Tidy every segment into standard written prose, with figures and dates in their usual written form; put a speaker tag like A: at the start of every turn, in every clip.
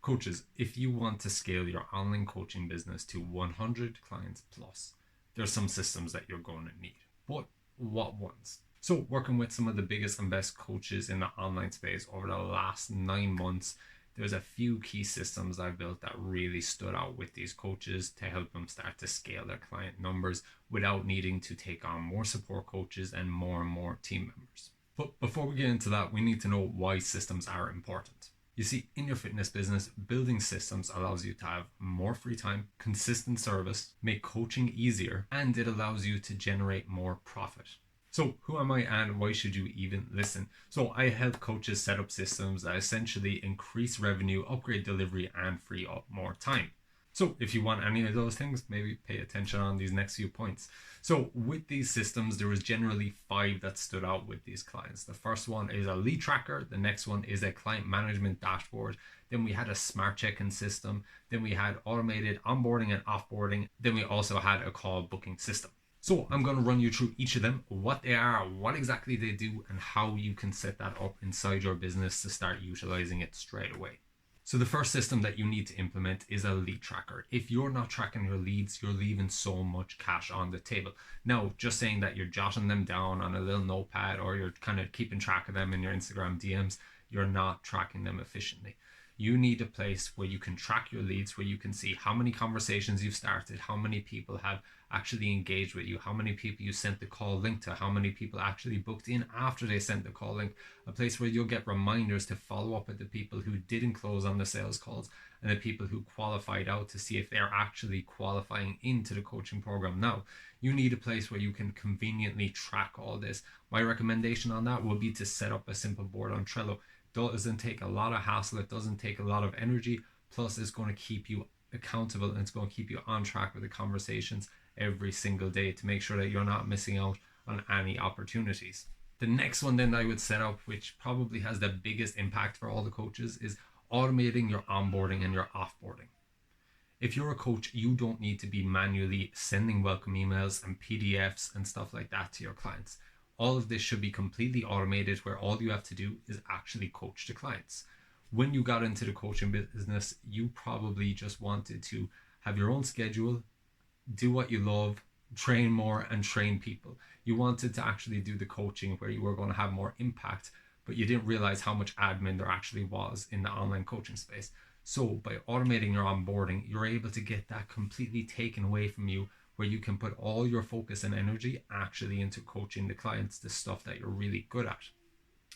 A: Coaches, if you want to scale your online coaching business to 100 clients plus, there's some systems that you're going to need. But what ones? So working with some of the biggest and best coaches in the online space over the last 9 months, there's a few key systems I've built that really stood out with these coaches to help them start to scale their client numbers without needing to take on more support coaches and more team members. But before we get into that, we need to know why systems are important. You see, in your fitness business, building systems allows you to have more free time, consistent service, make coaching easier, and it allows you to generate more profit. So who am I and why should you even listen? So I help coaches set up systems that essentially increase revenue, upgrade delivery, and free up more time. So if you want any of those things, maybe pay attention on these next few points. So with these systems, there was generally 5 that stood out with these clients. The first one is a lead tracker. The next one is a client management dashboard. Then we had a smart check-in system. Then we had automated onboarding and offboarding. Then we also had a call booking system. So I'm going to run you through each of them, what they are, what exactly they do, and how you can set that up inside your business to start utilizing it straight away. So the first system that you need to implement is a lead tracker. If you're not tracking your leads, you're leaving so much cash on the table. Now, just saying that you're jotting them down on a little notepad or you're kind of keeping track of them in your Instagram DMs, you're not tracking them efficiently. You need a place where you can track your leads, where you can see how many conversations you've started, how many people have actually engaged with you, how many people you sent the call link to, how many people actually booked in after they sent the call link, a place where you'll get reminders to follow up with the people who didn't close on the sales calls and the people who qualified out to see if they're actually qualifying into the coaching program. Now, you need a place where you can conveniently track all this. My recommendation on that would be to set up a simple board on Trello. Doesn't take a lot of hassle, it doesn't take a lot of energy, plus it's going to keep you accountable and it's going to keep you on track with the conversations every single day to make sure that you're not missing out on any opportunities. The next one then I would set up, which probably has the biggest impact for all the coaches, is automating your onboarding and your offboarding. If you're a coach, you don't need to be manually sending welcome emails and PDFs and stuff like that to your clients. All of this should be completely automated, where all you have to do is actually coach the clients. When you got into the coaching business, you probably just wanted to have your own schedule, do what you love, train more and train people. You wanted to actually do the coaching where you were going to have more impact, but you didn't realize how much admin there actually was in the online coaching space. So by automating your onboarding, you're able to get that completely taken away from you, where you can put all your focus and energy actually into coaching the clients, the stuff that you're really good at.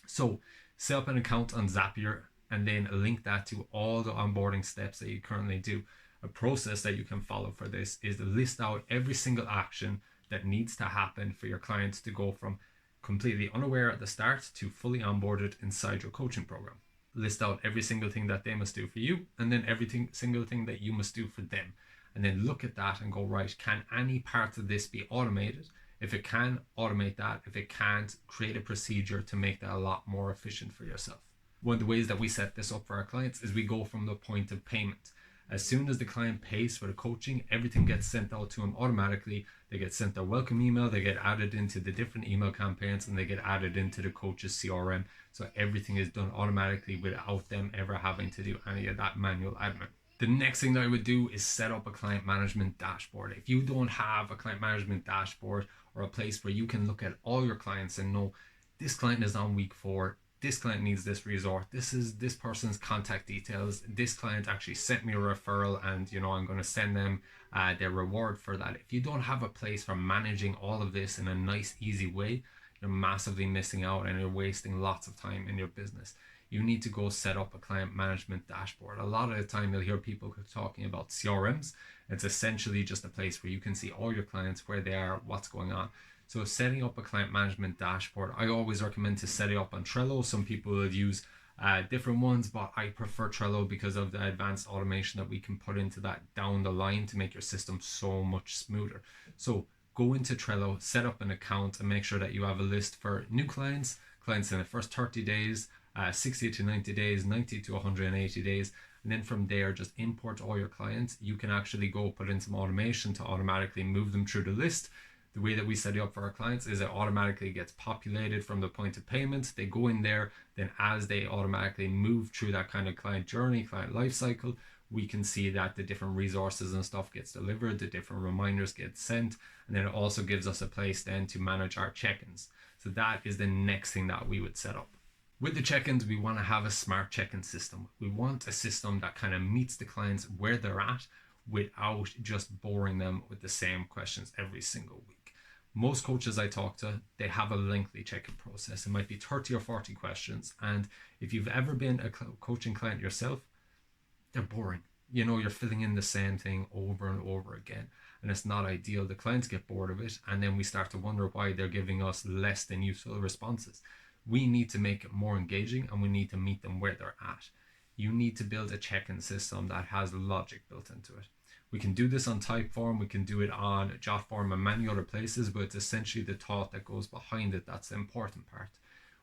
A: So set up an account on Zapier and then link that to all the onboarding steps that you currently do. A process that you can follow for this is to list out every single action that needs to happen for your clients to go from completely unaware at the start to fully onboarded inside your coaching program. List out every single thing that they must do for you, and then single thing that you must do for them. And then look at that and go, right, can any part of this be automated? If it can, automate that. If it can't, create a procedure to make that a lot more efficient for yourself. One of the ways that we set this up for our clients is we go from the point of payment. As soon as the client pays for the coaching, everything gets sent out to them automatically. They get sent their welcome email, they get added into the different email campaigns, and they get added into the coach's CRM. So everything is done automatically without them ever having to do any of that manual admin. The next thing that I would do is set up a client management dashboard. If you don't have a client management dashboard or a place where you can look at all your clients and know this client is on week 4, this client needs this resort, this is this person's contact details, this client actually sent me a referral and I'm going to send them their reward for that. If you don't have a place for managing all of this in a nice, easy way, you're massively missing out and you're wasting lots of time in your business. You need to go set up a client management dashboard. A lot of the time you'll hear people talking about CRMs. It's essentially just a place where you can see all your clients, where they are, what's going on. So setting up a client management dashboard, I always recommend to set it up on Trello. Some people will use different ones, but I prefer Trello because of the advanced automation that we can put into that down the line to make your system so much smoother. So go into Trello, set up an account, and make sure that you have a list for new clients in the first 30 days, 60 to 90 days, 90 to 180 days. And then from there, just import all your clients. You can actually go put in some automation to automatically move them through the list. The way that we set it up for our clients is it automatically gets populated from the point of payment. They go in there, then as they automatically move through that kind of client journey, client life cycle, we can see that the different resources and stuff gets delivered, the different reminders get sent, and then it also gives us a place then to manage our check-ins. So that is the next thing that we would set up. With the check-ins, we want to have a smart check-in system. We want a system that kind of meets the clients where they're at without just boring them with the same questions every single week. Most coaches I talk to, they have a lengthy check-in process. It might be 30 or 40 questions. And if you've ever been a coaching client yourself, they're boring. You know, you're filling in the same thing over and over again, and it's not ideal. The clients get bored of it, and then we start to wonder why they're giving us less than useful responses. We need to make it more engaging, and we need to meet them where they're at. You need to build a check-in system that has logic built into it. We can do this on Typeform, we can do it on Jotform and many other places, but it's essentially the thought that goes behind it that's the important part.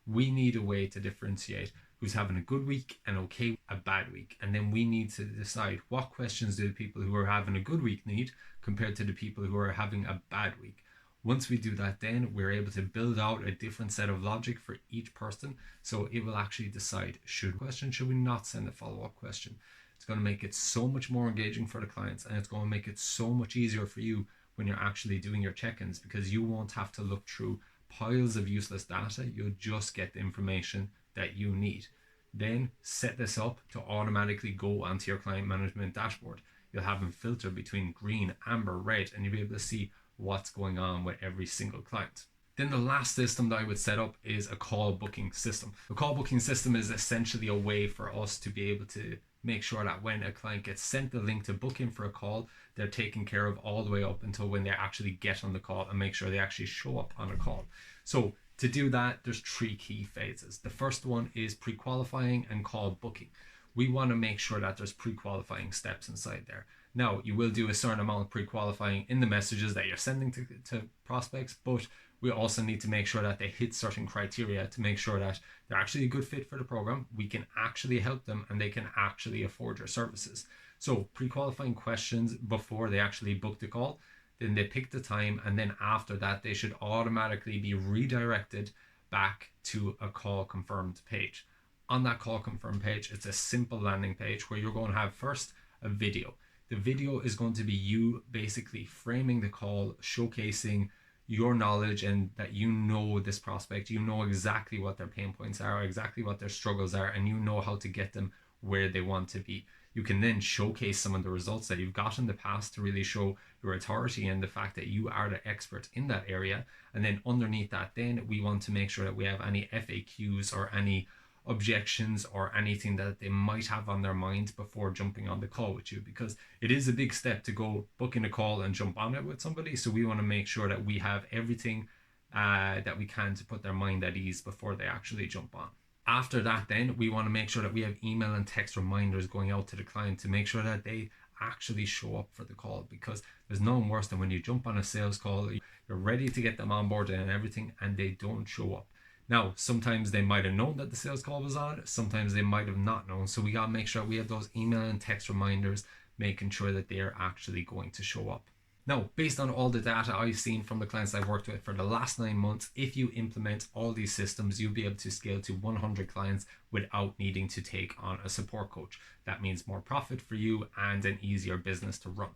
A: We need a way to differentiate who's having a good week and okay a bad week. And then we need to decide what questions do the people who are having a good week need compared to the people who are having a bad week. Once we do that, then we're able to build out a different set of logic for each person. So it will actually decide, should we not send a follow-up question? It's going to make it so much more engaging for the clients, and it's going to make it so much easier for you when you're actually doing your check-ins, because you won't have to look through piles of useless data. You'll just get the information that you need. Then set this up to automatically go onto your client management dashboard. You'll have them filter between green, amber, red, and you'll be able to see what's going on with every single client. Then the last system that I would set up is a call booking system. The call booking system is essentially a way for us to be able to make sure that when a client gets sent the link to book in for a call, they're taken care of all the way up until when they actually get on the call, and make sure they actually show up on a call. So to do that, there's 3 key phases. The first one is pre-qualifying and call booking. We want to make sure that there's pre-qualifying steps inside there. Now, you will do a certain amount of pre-qualifying in the messages that you're sending to prospects, but we also need to make sure that they hit certain criteria to make sure that they're actually a good fit for the program. We can actually help them, and they can actually afford your services. So pre-qualifying questions before they actually book the call. Then they pick the time, and then after that, they should automatically be redirected back to a call confirmed page. On that call confirmed page, it's a simple landing page where you're going to have first a video. The video is going to be you basically framing the call, showcasing your knowledge and that you know this prospect, you know exactly what their pain points are, exactly what their struggles are, and you know how to get them where they want to be. You can then showcase some of the results that you've got in the past to really show your authority and the fact that you are the expert in that area. And then underneath that, then we want to make sure that we have any FAQs or any objections or anything that they might have on their mind before jumping on the call with you, because it is a big step to go book in a call and jump on it with somebody. So we want to make sure that we have everything that we can to put their mind at ease before they actually jump on. After that, then we want to make sure that we have email and text reminders going out to the client to make sure that they actually show up for the call, because there's nothing worse than when you jump on a sales call, you're ready to get them on board and everything, and they don't show up. Now, sometimes they might have known that the sales call was on, sometimes they might have not known. So we got to make sure we have those email and text reminders, making sure that they are actually going to show up. Now, based on all the data I've seen from the clients I've worked with for the last 9 months, if you implement all these systems, you'll be able to scale to 100 clients without needing to take on a support coach. That means more profit for you and an easier business to run.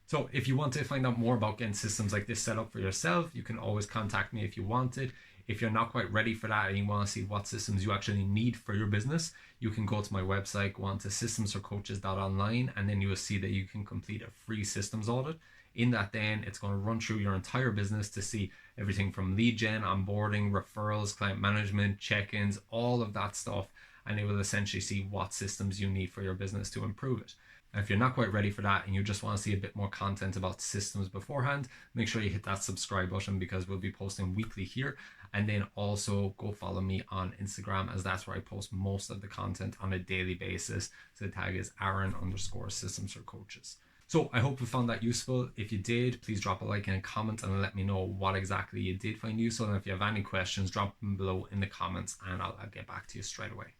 A: So if you want to find out more about getting systems like this set up for yourself, you can always contact me if you want it. If you're not quite ready for that and you want to see what systems you actually need for your business, you can go to my website, go on to systemsforcoaches.online, and then you will see that you can complete a free systems audit. In that, then it's going to run through your entire business to see everything from lead gen, onboarding, referrals, client management, check-ins, all of that stuff. And it will essentially see what systems you need for your business to improve it. And if you're not quite ready for that and you just want to see a bit more content about systems beforehand, make sure you hit that subscribe button, because we'll be posting weekly here. And then also go follow me on Instagram, as that's where I post most of the content on a daily basis. So the tag is Aaron_systems4coaches. So I hope you found that useful. If you did, please drop a like and a comment and let me know what exactly you did find useful. And if you have any questions, drop them below in the comments and I'll get back to you straight away.